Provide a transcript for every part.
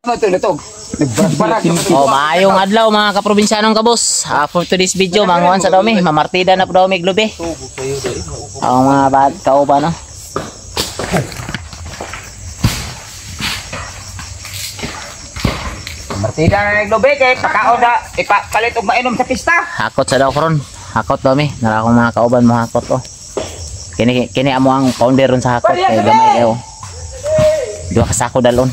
Oh, maayong adlaw mga kaprobinsyanong kabos. For today's video, manguan sa dami, mamartida na po daw may globe. Ang mga bat kauban no. Martida na globe kay pakaon da ipapalit og mainom sa pista. Hakot sa daw karon. Hakot daw mi, nara akong mga kauban mo hakot oh. Kini amo ang founder ron sa hakot kay gamay kayo. Duha ka sako dalon.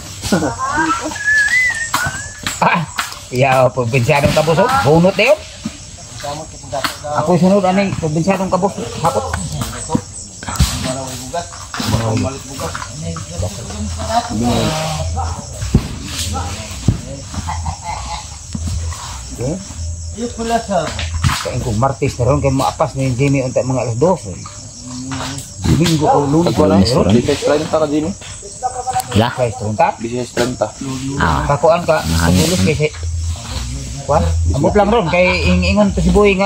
Iya, probinsyanong kabos oh. Bunot na yun. Ako sunod ani probinsyanong kabos hakot. Iyo pula sa. Kain ko martis na ron kay maapas ni Jimmy unta mga alas 12. Domingo o Lunes ko lang ron. Bises 30 ka Jimmy. La. Kay tunta. Bises 30. Kakuan ka. Tulus kay Kuan, amot lang ron kay ingon to si Boy nga.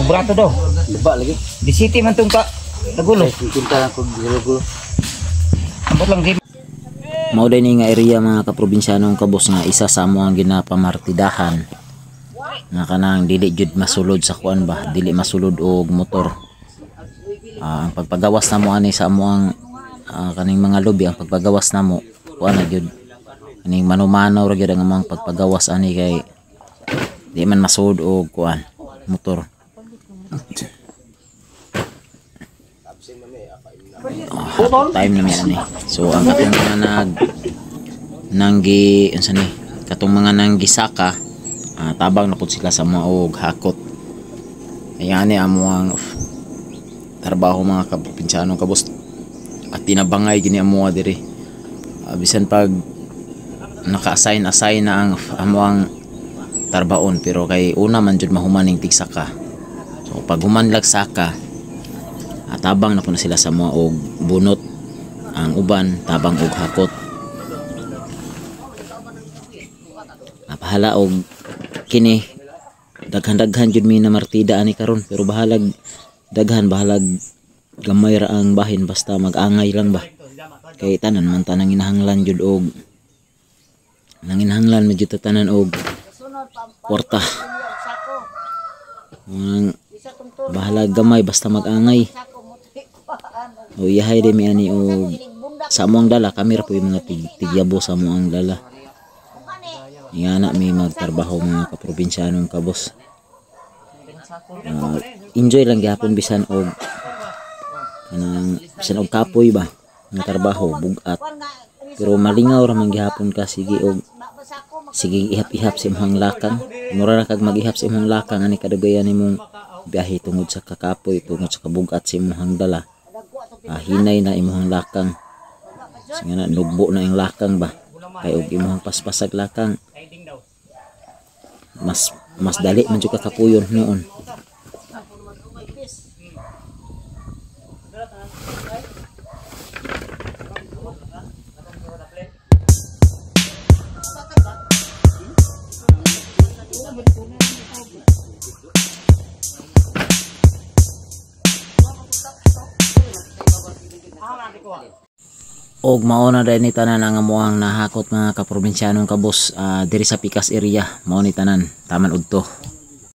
Brato daw. Diba lagi. Di city man tong ka nagulo. Punta lang ko gulo-gulo. Amot lang Jimmy. Mao din nga area mga kaprobinsyanong kabos nga isa sa amo ang ginapamartidahan. Nga kanang dili jud masulod sa kuan ba, dili masulod og motor. Ang pagpagawas namo ani sa amo ang kaning mga lobby, ang pagpagawas namo kuan na jud. Kaning manumano ra gyud ang among pagpagawas ani kay di man masulod og kuan motor. Time na yan eh. So ang katong mga nanggi unsa ni katong mga nanggisaka tabang na pud sila sa mga og hakot. Ayan ni amo ang trabaho mga kaprobinsyanong kabos at tinabangay gini amo diri. Bisan pag naka-assign na ang amo ang tarbaon pero kay una man jud mahumaning tigsaka. So pag humanlag saka tabang na po na sila sa mga og bunot, ang uban tabang og hakot. Pahala og kini daghan-daghan jud mi na martida ani karon pero bahalag daghan bahalag gamay ra ang bahin basta mag-angay lang ba kay tanan man tanang inahanglan jud og nanginahanglan medyo tanan og kwarta. Bahalag gamay basta mag-angay. O yahay din mi ani o sa among dala kami ra po yung mga tigyabo sa among dala. Nga na may magtrabaho mga kaprobinsyanong kabos. Enjoy lang gyapon bisan og kanang bisan og kapoy ba nga trabaho bugat. Pero malingaw ra man gyapon ka sige og sige ihap-ihap sa imong lakang. Mura ra kag mag-ihap sa imong lakang ani kadagayan nimong biyahe tungod sa kakapoy tungod sa kabugat sa imong dala. Hinay na imong lakang. Sige na nugbo na yung lakang ba. Kay og imong paspasag lakang. Mas dali man jud ka kapuyon noon. Og mauna dahil ni tanan ang amuang nahakot mga kaprobinsyanong kabos diri sa Pikas area mao ni tanan taman udto.